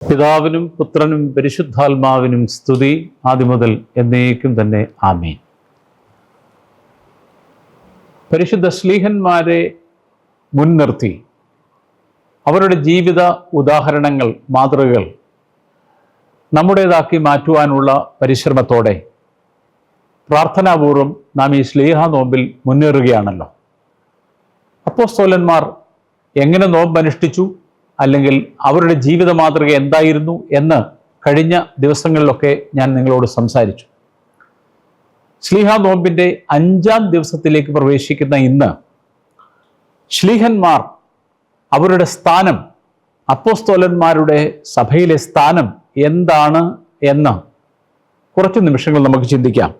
പിതാവിനും പുത്രനും പരിശുദ്ധാത്മാവിനും സ്തുതി, ആദിമുതൽ എന്നേക്കും തന്നെ. ആമേൻ. പരിശുദ്ധ ശ്ലീഹന്മാരെ മുൻനിർത്തി അവരുടെ ജീവിത ഉദാഹരണങ്ങൾ, മാതൃകകൾ നമ്മുടേതാക്കി മാറ്റുവാനുള്ള പരിശ്രമത്തോടെ പ്രാർത്ഥനാപൂർവം നാം ഈ ശ്ലീഹ നോമ്പിൽ മുന്നേറുകയാണല്ലോ. അപ്പോസ്തലന്മാർ എങ്ങനെ നോമ്പനുഷ്ഠിച്ചു, അല്ലെങ്കിൽ അവരുടെ ജീവിത മാതൃക എന്തായിരുന്നു എന്ന് കഴിഞ്ഞ ദിവസങ്ങളിലൊക്കെ ഞാൻ നിങ്ങളോട് സംസാരിച്ചു. ശ്ലീഹ നോമ്പിൻ്റെ 5-ാം ദിവസത്തിലേക്ക് പ്രവേശിക്കുന്ന ഇന്ന് ശ്ലീഹന്മാർ അവരുടെ സ്ഥാനം, അപ്പോസ്തലന്മാരുടെ സഭയിലെ സ്ഥാനം എന്താണ് എന്ന് കുറച്ച് നിമിഷങ്ങൾ നമുക്ക് ചിന്തിക്കാം.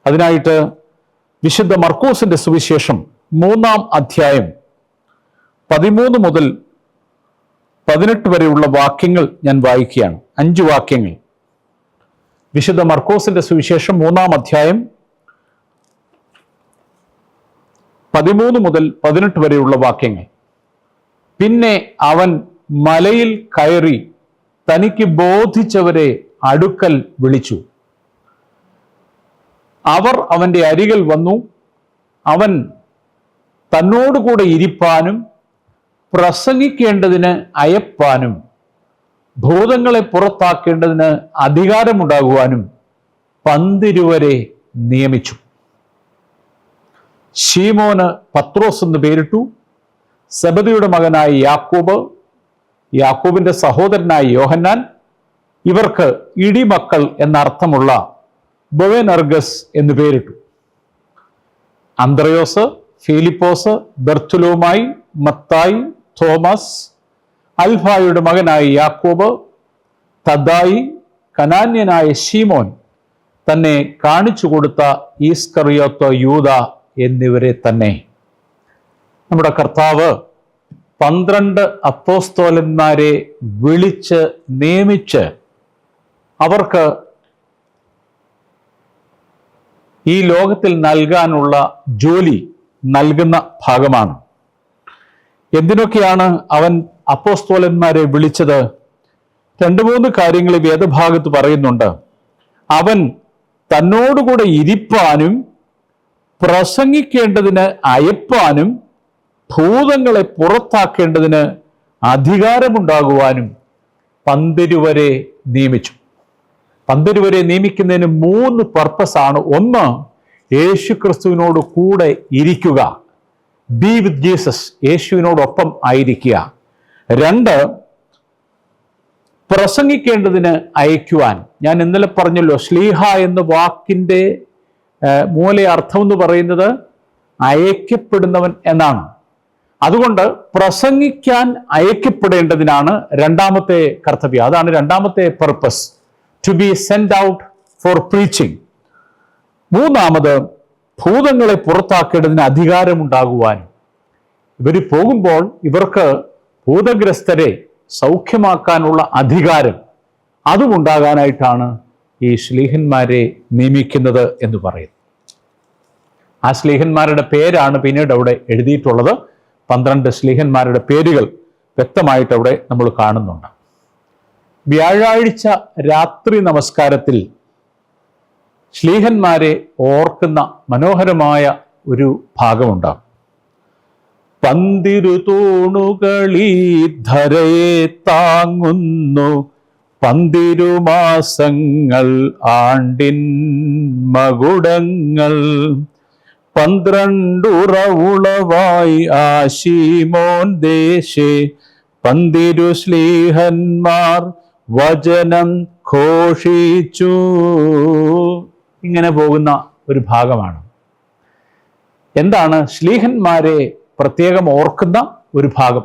അതിനായിട്ട് വിശുദ്ധ മർക്കോസിൻ്റെ സുവിശേഷം 3-ാം അധ്യായം 13 മുതൽ 18 വരെയുള്ള വാക്യങ്ങൾ ഞാൻ വായിക്കുകയാണ്. 5 വാക്യങ്ങൾ. വിശുദ്ധ മർക്കോസിന്റെ സുവിശേഷം 3-ാം അധ്യായം 13 മുതൽ 18 വരെയുള്ള വാക്യങ്ങൾ. പിന്നെ അവൻ മലയിൽ കയറി തനിക്ക് ബോധിച്ചവരെ അടുക്കൽ വിളിച്ചു. അവർ അവൻ്റെ അരികിൽ വന്നു. അവൻ തന്നോടുകൂടെ ഇരിപ്പാനും പ്രസംഗിക്കേണ്ടതിന് അയപ്പാനും ഭൂതങ്ങളെ പുറത്താക്കേണ്ടതിന് അധികാരമുണ്ടാകുവാനും 12 നിയമിച്ചു. ശീമോന് പത്രോസ് എന്ന് പേരിട്ടു. സെബദിയുടെ മകനായ യാക്കോബ്, യാക്കോബിന്റെ സഹോദരനായ യോഹന്നാൻ, ഇവർക്ക് ഇടിമക്കൾ എന്നർത്ഥമുള്ള ബൊവനർഗസ് എന്ന് പേരിട്ടു. അന്ത്രയോസ്, ഫിലിപ്പോസ്, ബർത്തുലോമായി, മത്തായി, തോമസ്, അൽഫായുടെ മകനായ യാക്കോബ്, തദ്ദായി, കനാന്യനായ ശീമോൻ, തന്നെ കാണിച്ചു കൊടുത്ത ഈസ്കറിയോത്ത് യൂദ എന്നിവരെ തന്നെ. നമ്മുടെ കർത്താവ് 12 അപ്പോസ്തലന്മാരെ വിളിച്ച് നിയമിച്ച് അവർക്ക് ഈ ലോകത്തിൽ നൽകാനുള്ള ജോലി നൽകുന്ന ഭാഗമാണ്. എന്തിനൊക്കെയാണ് അവൻ അപ്പോസ്തലന്മാരെ വിളിച്ചത്? 2-3 കാര്യങ്ങൾ വേദഭാഗത്ത് പറയുന്നുണ്ട്. അവൻ തന്നോടുകൂടെ ഇരിപ്പാനും പ്രസംഗിക്കേണ്ടതിന് അയപ്പാനും ഭൂതങ്ങളെ പുറത്താക്കേണ്ടതിന് അധികാരമുണ്ടാകുവാനും 12 നിയമിച്ചു. 12 നിയമിക്കുന്നതിന് 3 പർപ്പസാണ്. 1, യേശു ക്രിസ്തുവിനോട് കൂടെ ഇരിക്കുക, ബി വിത്ത് ജീസസ്, യേശുവിനോടൊപ്പം ആയിരിക്കുക. 2, പ്രസംഗിക്കേണ്ടതിന് അയക്കുവാൻ. ഞാൻ ഇന്നലെ പറഞ്ഞല്ലോ, ശ്ലീഹ എന്ന വാക്കിൻ്റെ മൂല അർത്ഥം എന്ന് പറയുന്നത് അയക്കപ്പെടുന്നവൻ എന്നാണ്. അതുകൊണ്ട് പ്രസംഗിക്കാൻ അയക്കപ്പെടേണ്ടതിനാണ് 2ാമത്തെ കർത്തവ്യം. അതാണ് 2ാമത്തെ purpose, to be send out for preaching. 3, ഭൂതങ്ങളെ പുറത്താക്കേണ്ടതിന് അധികാരമുണ്ടാകുവാനും. ഇവർ പോകുമ്പോൾ ഇവർക്ക് ഭൂതഗ്രസ്തരെ സൗഖ്യമാക്കാനുള്ള അധികാരം അതുമുണ്ടാകാനായിട്ടാണ് ഈ ശ്ലീഹന്മാരെ നിയമിക്കുന്നത് എന്ന് പറയുന്നു. ആ ശ്ലീഹന്മാരുടെ പേരാണ് പിന്നീട് അവിടെ എഴുതിയിട്ടുള്ളത്. 12 ശ്ലീഹന്മാരുടെ പേരുകൾ വ്യക്തമായിട്ട് അവിടെ നമ്മൾ കാണുന്നുണ്ട്. വ്യാഴാഴ്ച രാത്രി നമസ്കാരത്തിൽ ശ്ലീഹന്മാരെ ഓർക്കുന്ന മനോഹരമായ ഒരു ഭാഗമുണ്ട്. 12 തൂണുകളീ ധരയെ താങ്ങുന്നു, 12 മാസങ്ങൾ ആണ്ടിൻ മകുടങ്ങൾ, 12 ഉറവുളവായി ആശീമോൻ ദേശേ, 12 ശ്ലീഹന്മാർ വചനം ഘോഷിച്ചു. ഇങ്ങനെ പോകുന്ന ഒരു ഭാഗമാണ്. എന്താണ്? ശ്ലീഹന്മാരെ പ്രത്യേകം ഓർക്കുന്ന ഒരു ഭാഗം,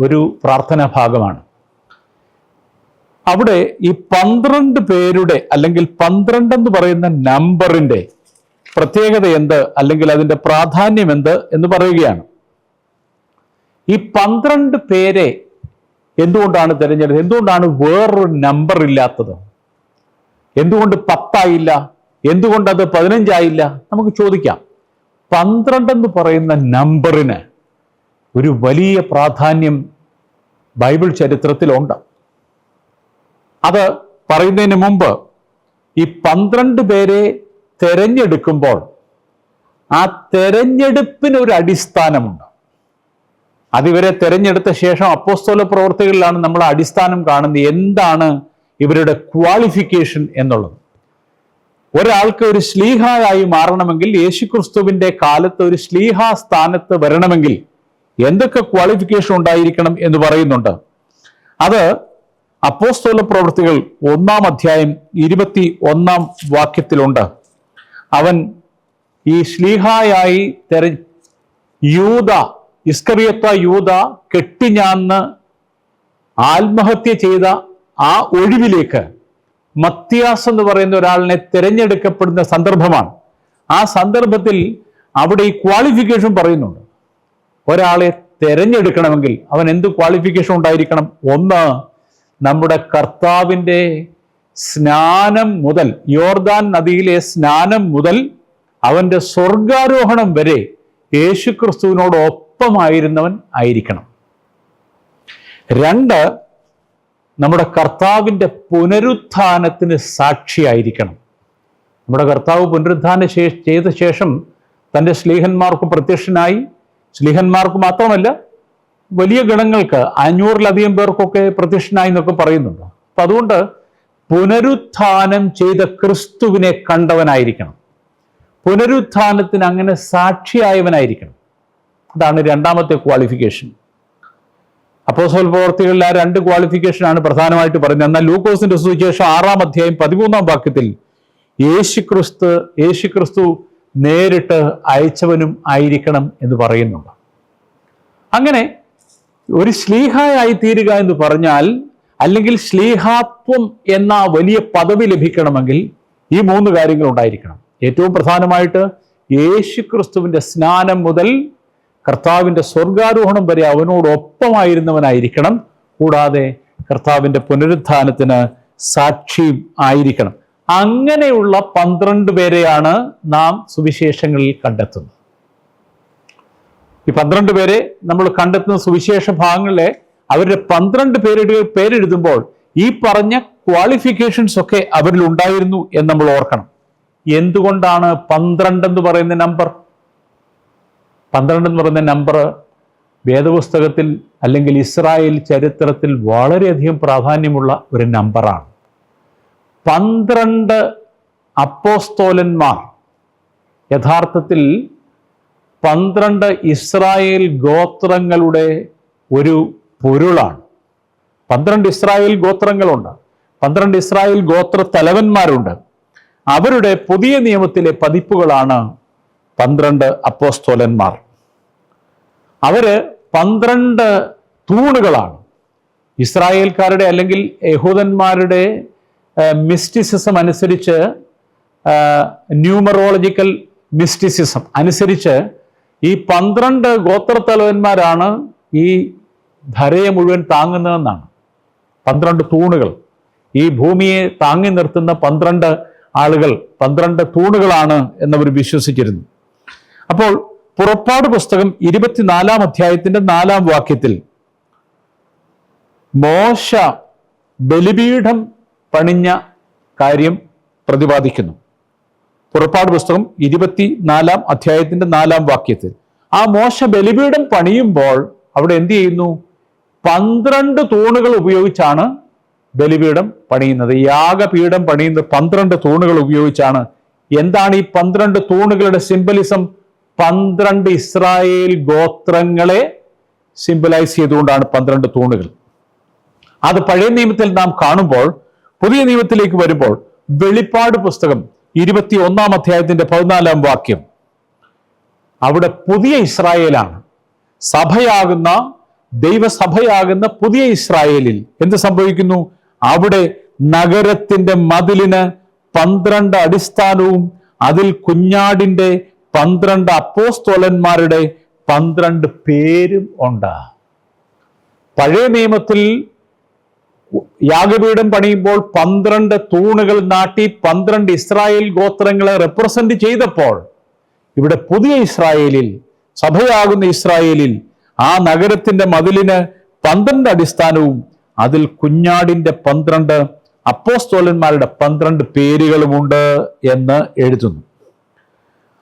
ഒരു പ്രാർത്ഥനാ ഭാഗമാണ്. അവിടെ ഈ 12 പേരുടെ അല്ലെങ്കിൽ 12 എന്ന് പറയുന്ന നമ്പറിൻ്റെ പ്രത്യേകത എന്ത്, അല്ലെങ്കിൽ അതിൻ്റെ പ്രാധാന്യം എന്ത് എന്ന് പറയുകയാണ്. ഈ 12 പേരെ എന്തുകൊണ്ടാണ് തിരഞ്ഞെടുത്തത്? എന്തുകൊണ്ടാണ് വേറൊരു നമ്പർ ഇല്ലാത്തത്? എന്തുകൊണ്ട് 10 ആയില്ല? എന്തുകൊണ്ടത് 15 ആയില്ല? നമുക്ക് ചോദിക്കാം. 12 എന്ന് പറയുന്ന നമ്പറിന് ഒരു വലിയ പ്രാധാന്യം ബൈബിൾ ചരിത്രത്തിലുണ്ട്. അത് പറയുന്നതിന് മുമ്പ് ഈ 12 പേരെ തെരഞ്ഞെടുക്കുമ്പോൾ ആ തെരഞ്ഞെടുപ്പിന് ഒരു അടിസ്ഥാനമുണ്ട്. അതിവരെ തെരഞ്ഞെടുത്ത ശേഷം അപ്പോസ്തല പ്രവർത്തികളിലാണ് നമ്മൾ അടിസ്ഥാനം കാണുന്നത്. എന്താണ് ഇവരുടെ ക്വാളിഫിക്കേഷൻ എന്നുള്ളത്? ഒരാൾക്ക് ഒരു ശ്ലീഹായി മാറണമെങ്കിൽ, യേശുക്രിസ്തുവിന്റെ കാലത്ത് ഒരു ശ്ലീഹാ സ്ഥാനത്ത് വരണമെങ്കിൽ എന്തൊക്കെ ക്വാളിഫിക്കേഷൻ ഉണ്ടായിരിക്കണം എന്ന് പറയുന്നുണ്ട്. അത് അപ്പോസ്തല പ്രവർത്തികൾ 1-ാം അധ്യായം 21-ാം വാക്യത്തിലുണ്ട്. അവൻ ഈ ശ്ലീഹായായി യൂദ, ഇസ്കറിയോത്ത യൂദ കെട്ടിഞ്ഞാന്ന് ആത്മഹത്യ ചെയ്ത ആ ഒഴിവിലേക്ക് മത്തിയാസ് എന്ന് പറയുന്ന ഒരാളിനെ തിരഞ്ഞെടുക്കപ്പെടുന്ന സന്ദർഭമാണ്. ആ സന്ദർഭത്തിൽ അവിടെ ഈ ക്വാളിഫിക്കേഷൻ പറയുന്നുണ്ട്. ഒരാളെ തിരഞ്ഞെടുക്കണമെങ്കിൽ അവൻ എന്ത് ക്വാളിഫിക്കേഷൻ ഉണ്ടായിരിക്കണം? ഒന്ന്, നമ്മുടെ കർത്താവിൻ്റെ സ്നാനം മുതൽ, യോർദാൻ നദിയിലെ സ്നാനം മുതൽ അവൻ്റെ സ്വർഗാരോഹണം വരെ യേശുക്രിസ്തുവിനോട് ഒപ്പമായിരുന്നവൻ ആയിരിക്കണം. 2, നമ്മുടെ കർത്താവിൻ്റെ പുനരുത്ഥാനത്തിന് സാക്ഷിയായിരിക്കണം. നമ്മുടെ കർത്താവ് പുനരുത്ഥാനം ചെയ്ത ശേഷം തൻ്റെ ശ്ലീഹന്മാർക്ക് പ്രത്യക്ഷനായി. ശ്ലീഹന്മാർക്ക് മാത്രമല്ല, വലിയ ഗണങ്ങൾക്ക് 500-ലധികം പേർക്കൊക്കെ പ്രത്യക്ഷനായി എന്നൊക്കെ പറയുന്നുണ്ട്. അപ്പം അതുകൊണ്ട് പുനരുത്ഥാനം ചെയ്ത ക്രിസ്തുവിനെ കണ്ടവനായിരിക്കണം. പുനരുത്ഥാനത്തിന് അങ്ങനെ സാക്ഷിയായവനായിരിക്കണം. അതാണ് 2ാമത്തെ ക്വാളിഫിക്കേഷൻ. അപ്പോസ്തല പ്രവർത്തികളിൽ ആ 2 ക്വാളിഫിക്കേഷനാണ് പ്രധാനമായിട്ട് പറയുന്നത്. എന്നാൽ ലൂക്കോസിന്റെ സുവിശേഷം 6-ാം അധ്യായം 13-ാം വാക്യത്തിൽ യേശുക്രിസ്തു നേരിട്ട് അയച്ചവനും ആയിരിക്കണം എന്ന് പറയുന്നുണ്ട്. അങ്ങനെ ഒരു ശ്ലീഹായി തീരുക എന്ന് പറഞ്ഞാൽ, അല്ലെങ്കിൽ ശ്ലീഹാത്വം എന്ന വലിയ പദവി ലഭിക്കണമെങ്കിൽ ഈ 3 കാര്യങ്ങൾ ഉണ്ടായിരിക്കണം. ഏറ്റവും പ്രധാനമായിട്ട് യേശുക്രിസ്തുവിന്റെ സ്നാനം മുതൽ കർത്താവിൻ്റെ സ്വർഗാരോഹണം വരെ അവനോടൊപ്പമായിരുന്നവനായിരിക്കണം. കൂടാതെ കർത്താവിൻ്റെ പുനരുത്ഥാനത്തിന് സാക്ഷിയും ആയിരിക്കണം. അങ്ങനെയുള്ള 12 പേരെയാണ് നാം സുവിശേഷങ്ങളിൽ കണ്ടെത്തുന്നത്. ഈ 12 പേരെ നമ്മൾ കണ്ടെത്തുന്ന സുവിശേഷ ഭാഗങ്ങളിലെ അവരുടെ 12 പേരെഴുതുമ്പോൾ ഈ പറഞ്ഞ ക്വാളിഫിക്കേഷൻസ് ഒക്കെ അവരിൽ ഉണ്ടായിരുന്നു എന്ന് നമ്മൾ ഓർക്കണം. എന്തുകൊണ്ടാണ് 12 എന്ന് പറയുന്ന നമ്പർ? 12 എന്ന് പറയുന്ന നമ്പർ വേദപുസ്തകത്തിൽ അല്ലെങ്കിൽ ഇസ്രായേൽ ചരിത്രത്തിൽ വളരെയധികം പ്രാധാന്യമുള്ള ഒരു നമ്പറാണ്. 12 അപ്പോസ്തോലന്മാർ യഥാർത്ഥത്തിൽ 12 ഇസ്രായേൽ ഗോത്രങ്ങളുടെ ഒരു പൊരുളാണ്. 12 ഇസ്രായേൽ ഗോത്രങ്ങളുണ്ട്, 12 ഇസ്രായേൽ ഗോത്ര തലവന്മാരുണ്ട്. അവരുടെ പുതിയ നിയമത്തിലെ പതിപ്പുകളാണ് 12 അപ്പോസ്തോലന്മാർ. അവര് 12 തൂണുകളാണ്. ഇസ്രായേൽക്കാരുടെ അല്ലെങ്കിൽ യഹൂദന്മാരുടെ മിസ്റ്റിസിസം അനുസരിച്ച്, ന്യൂമറോളജിക്കൽ മിസ്റ്റിസിസം അനുസരിച്ച് ഈ 12 ഗോത്രത്തലവന്മാരാണ് ഈ ധരയെ മുഴുവൻ താങ്ങുന്നതെന്നാണ്. 12 തൂണുകൾ, ഈ ഭൂമിയെ താങ്ങി നിർത്തുന്ന 12 ആളുകൾ, 12 തൂണുകളാണ് എന്നവർ വിശ്വസിച്ചിരുന്നു. അപ്പോൾ പുറപ്പാട് പുസ്തകം 24-ാം അധ്യായത്തിന്റെ 4-ാം വാക്യത്തിൽ മോശ ബലിപീഠം പണിഞ്ഞ കാര്യം പ്രതിപാദിക്കുന്നു. പുറപ്പാട് പുസ്തകം 24-ാം അധ്യായത്തിന്റെ 4-ാം വാക്യത്തിൽ ആ മോശ ബലിപീഠം പണിയുമ്പോൾ അവിടെ എന്ത് ചെയ്യുന്നു? 12 തൂണുകൾ ഉപയോഗിച്ചാണ് ബലിപീഠം പണിയുന്നത്. യാഗപീഠം പണിയുന്നത് 12 തൂണുകൾ ഉപയോഗിച്ചാണ്. എന്താണ് ഈ 12 തൂണുകളുടെ സിംബലിസം? 12 ഇസ്രായേൽ ഗോത്രങ്ങളെ സിംബലൈസ് ചെയ്തുകൊണ്ടാണ് 12 തൂണുകൾ. അത് പഴയ നിയമത്തിൽ നാം കാണുമ്പോൾ, പുതിയ നിയമത്തിലേക്ക് വരുമ്പോൾ വെളിപ്പാട് പുസ്തകം 21-ാം അധ്യായത്തിന്റെ 14-ാം വാക്യം, അവിടെ പുതിയ ഇസ്രായേലാണ്. സഭയാകുന്ന, ദൈവസഭയാകുന്ന പുതിയ ഇസ്രായേലിൽ എന്ത് സംഭവിക്കുന്നു? അവിടെ നഗരത്തിന്റെ മതിലിന് 12 അടിസ്ഥാനവും അതിൽ കുഞ്ഞാടിന്റെ 12 അപ്പോസ്തോലന്മാരുടെ 12 പേരും ഉണ്ട്. പഴയ നിയമത്തിൽ യാഗപീഠം പണിയുമ്പോൾ 12 തൂണുകൾ നാട്ടി 12 ഇസ്രായേൽ ഗോത്രങ്ങളെ റെപ്രസെന്റ് ചെയ്തപ്പോൾ, ഇവിടെ പുതിയ ഇസ്രായേലിൽ, സഭയാകുന്ന ഇസ്രായേലിൽ ആ നഗരത്തിന്റെ മതിലിന് 12 അടിസ്ഥാനവും അതിൽ കുഞ്ഞാടിന്റെ 12 അപ്പോസ്തലന്മാരുടെ 12 പേരുകളുമുണ്ട് എന്ന് എഴുതുന്നു.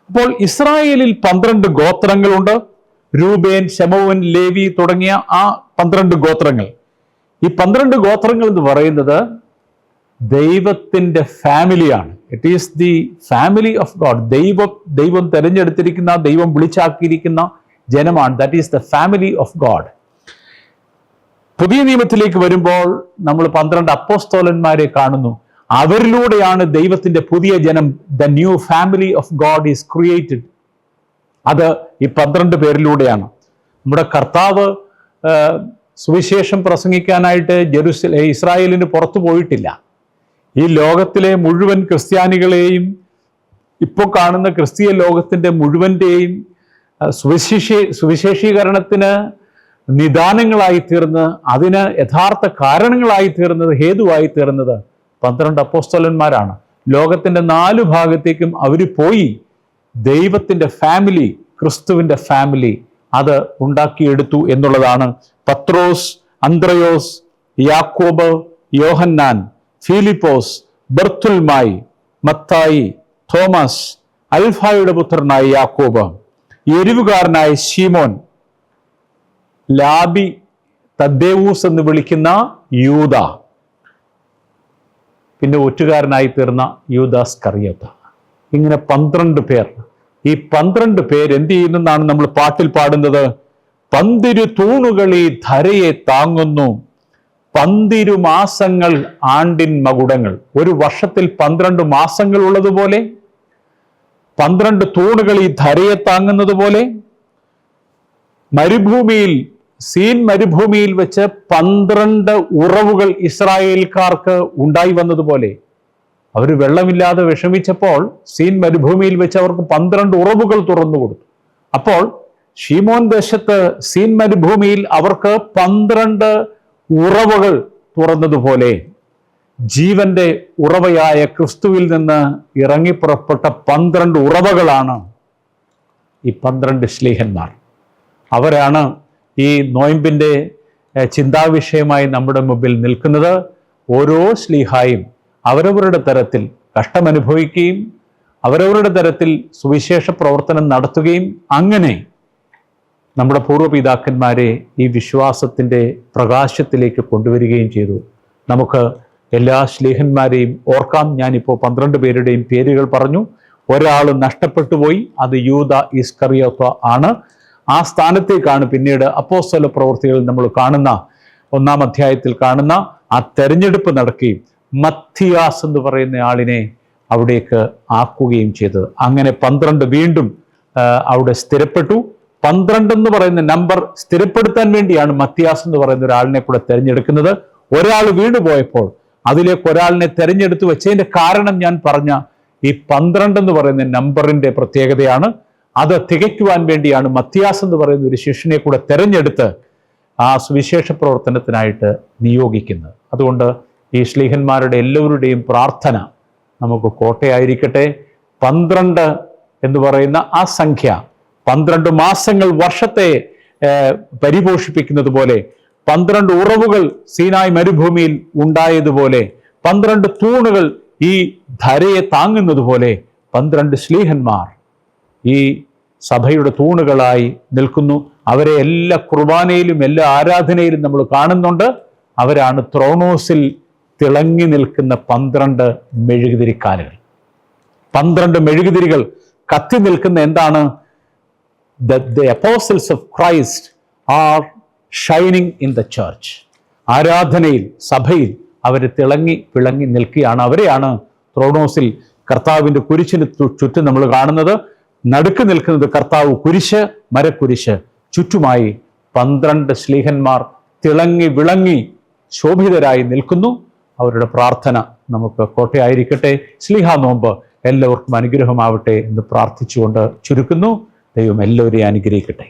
അപ്പോൾ ഇസ്രായേലിൽ 12 ഗോത്രങ്ങളുണ്ട്. രൂബേൻ, ശമോൻ, ലേവി തുടങ്ങിയ ആ 12 ഗോത്രങ്ങൾ. ഈ 12 ഗോത്രങ്ങൾ എന്ന് പറയുന്നത് ദൈവത്തിൻ്റെ ഫാമിലിയാണ്. It is the family of God. ദൈവം തെരഞ്ഞെടുത്തിരിക്കുന്ന, ദൈവം വിളിച്ചാക്കിയിരിക്കുന്ന ജനമാണ്. That is the family of God. പുതിയ നിയമത്തിലേക്ക് വരുമ്പോൾ നമ്മൾ 12 അപ്പോസ്തലന്മാരെ കാണുന്നു. അവരിലൂടെയാണ് ദൈവത്തിന്റെ പുതിയ ജനം, the new family of God is created. അത് ഈ 12 പേരിലൂടെയാണ്. നമ്മുടെ കർത്താവ് സുവിശേഷം പ്രസംഗിക്കാനായിട്ട് ഇസ്രായേലിന് പുറത്തു പോയിട്ടില്ല. ഈ ലോകത്തിലെ മുഴുവൻ ക്രിസ്ത്യാനികളെയും, ഇപ്പോൾ കാണുന്ന ക്രിസ്തീയ ലോകത്തിന്റെ മുഴുവൻ്റെയും സുവിശേഷീകരണത്തിന് നിദാനങ്ങളായി തീർന്ന്, അതിന് യഥാർത്ഥ കാരണങ്ങളായി തീർന്നത്, ഹേതുവായി തീർന്നത് 12 അപ്പോസ്തലന്മാരാണ്. ലോകത്തിന്റെ 4 ഭാഗത്തേക്കും അവർ പോയി ദൈവത്തിന്റെ ഫാമിലി, ക്രിസ്തുവിന്റെ ഫാമിലി അത് ഉണ്ടാക്കിയെടുത്തു എന്നുള്ളതാണ്. പത്രോസ്, അന്ത്രയോസ്, യാക്കോബ്, യോഹന്നാൻ, ഫിലിപ്പോസ്, ബർത്തുൽമായി, മത്തായി, തോമസ്, അൽഫായുടെ പുത്രനായ യാക്കോബ്, എരിവുകാരനായ ശീമോൻ, ലാബി, തദ്ദേവൂസ് എന്ന് വിളിക്കുന്ന യൂദ, പിന്നെ ഒറ്റുകാരനായി തീർന്ന യൂദാസ് കറിയോത്ത. ഇങ്ങനെ 12 പേർ. ഈ 12 പേര് എന്ത് ചെയ്യുന്നെന്നാണ് നമ്മൾ പാട്ടിൽ പാടുന്നത്. 12 തൂണുകൾ ഈ ധരയെ താങ്ങുന്നു, 12 മാസങ്ങൾ ആണ്ടിൻ മകുടങ്ങൾ. ഒരു വർഷത്തിൽ 12 മാസങ്ങൾ ഉള്ളതുപോലെ, 12 തൂണുകൾ ഈ ധരയെ താങ്ങുന്നത് പോലെ, മരുഭൂമിയിൽ, സീൻ മരുഭൂമിയിൽ വെച്ച് 12 ഉറവുകൾ ഇസ്രായേൽക്കാർക്ക് ഉണ്ടായി വന്നതുപോലെ, അവർ വെള്ളമില്ലാതെ വിഷമിച്ചപ്പോൾ സീൻ മരുഭൂമിയിൽ വെച്ച് അവർക്ക് 12 ഉറവുകൾ തുറന്നു കൊടുത്തു. അപ്പോൾ ഷീമോൻ ദേശത്ത് സീൻ മരുഭൂമിയിൽ അവർക്ക് 12 ഉറവുകൾ തുറന്നതുപോലെ, ജീവന്റെ ഉറവയായ ക്രിസ്തുവിൽ നിന്ന് ഇറങ്ങിപ്പുറപ്പെട്ട 12 ഉറവകളാണ് ഈ 12 ശ്ലീഹന്മാർ. അവരാണ് ഈ നോയമ്പിൻ്റെ ചിന്താവിഷയമായി നമ്മുടെ മുമ്പിൽ നിൽക്കുന്നത്. ഓരോ ശ്ലീഹായും അവരവരുടെ തരത്തിൽ കഷ്ടമനുഭവിക്കുകയും അവരവരുടെ തരത്തിൽ സുവിശേഷ പ്രവർത്തനം നടത്തുകയും അങ്ങനെ നമ്മുടെ പൂർവ്വപിതാക്കന്മാരെ ഈ വിശ്വാസത്തിൻ്റെ പ്രകാശത്തിലേക്ക് കൊണ്ടുവരികയും ചെയ്തു. നമുക്ക് എല്ലാ ശ്ലീഹന്മാരെയും ഓർക്കാം. ഞാനിപ്പോൾ 12 പേരുടെയും പേരുകൾ പറഞ്ഞു. ഒരാൾ നഷ്ടപ്പെട്ടു പോയി, അത് യൂദ ഇസ്കറിയോത്ത ആണ്. ആ സ്ഥാനത്തേക്കാണ് പിന്നീട് അപ്പോസ്തല പ്രവൃത്തികളിൽ നമ്മൾ കാണുന്ന 1-ാം അധ്യായത്തിൽ കാണുന്ന ആ തെരഞ്ഞെടുപ്പ് നടക്കുകയും മത്തിയാസ് എന്ന് പറയുന്ന ആളിനെ അവിടേക്ക് ആക്കുകയും ചെയ്തത്. അങ്ങനെ 12 വീണ്ടും അവിടെ സ്ഥിരപ്പെട്ടു. 12 എന്ന് പറയുന്ന നമ്പർ സ്ഥിരപ്പെടുത്താൻ വേണ്ടിയാണ് മത്തിയാസ് എന്ന് പറയുന്ന ഒരാളിനെ കൂടെ തിരഞ്ഞെടുക്കുന്നത്. ഒരാൾ വീണുപോയപ്പോൾ അതിലേക്ക് ഒരാളിനെ തിരഞ്ഞെടുത്ത് വെച്ചതിന്റെ കാരണം ഞാൻ പറഞ്ഞ ഈ 12 എന്ന് പറയുന്ന നമ്പറിന്റെ പ്രത്യേകതയാണ്. അത് തികയ്ക്കുവാൻ വേണ്ടിയാണ് മത്തിയാസ് എന്ന് പറയുന്ന ഒരു ശിഷ്യനെ കൂടെ തിരഞ്ഞെടുത്ത് ആ സുവിശേഷ പ്രവർത്തനത്തിനായിട്ട് നിയോഗിക്കുന്നത്. അതുകൊണ്ട് ഈ ശ്ലീഹന്മാരുടെ എല്ലാവരുടെയും പ്രാർത്ഥന നമുക്ക് കോട്ടയായിരിക്കട്ടെ. 12 എന്ന് പറയുന്ന ആ സംഖ്യ 12 മാസങ്ങൾ വർഷത്തെ പരിപോഷിപ്പിക്കുന്നത് പോലെ, 12 ഉറവുകൾ സീനായ് മരുഭൂമിയിൽ ഉണ്ടായതുപോലെ, 12 തൂണുകൾ ഈ ധരയെ താങ്ങുന്നത് പോലെ 12 ശ്ലീഹന്മാർ ഈ സഭയുടെ തൂണുകളായി നിൽക്കുന്നു. അവരെ എല്ലാ കുർബാനയിലും എല്ലാ ആരാധനയിലും നമ്മൾ കാണുന്നുണ്ട്. അവരാണ് ത്രോണോസിൽ തിളങ്ങി നിൽക്കുന്ന 12 മെഴുകുതിരിക്കാലുകൾ. 12 മെഴുകുതിരികൾ കത്തി നിൽക്കുന്ന എന്താണ്? The apostles of Christ are shining in the church. ആരാധനയിൽ, സഭയിൽ അവർ തിളങ്ങി വിളങ്ങി നിൽക്കുകയാണ്. അവരെയാണ് ത്രോണോസിൽ കർത്താവിൻ്റെ കുരിശിന് ചുറ്റും നമ്മൾ കാണുന്നത്. നടുക്ക് നിൽക്കുന്നത് കർത്താവ് കുരിശ്, മരക്കുരിശ്. ചുറ്റുമായി 12 ശ്ലീഹന്മാർ തിളങ്ങി വിളങ്ങി ശോഭിതരായി നിൽക്കുന്നു. അവരുടെ പ്രാർത്ഥന നമുക്ക് കോട്ടയായിരിക്കട്ടെ. ശ്ലീഹാ നോമ്പ് എല്ലാവർക്കും അനുഗ്രഹമാവട്ടെ എന്ന് പ്രാർത്ഥിച്ചുകൊണ്ട് ചുരുക്കുന്നു. ദൈവം എല്ലാവരെയും അനുഗ്രഹിക്കട്ടെ.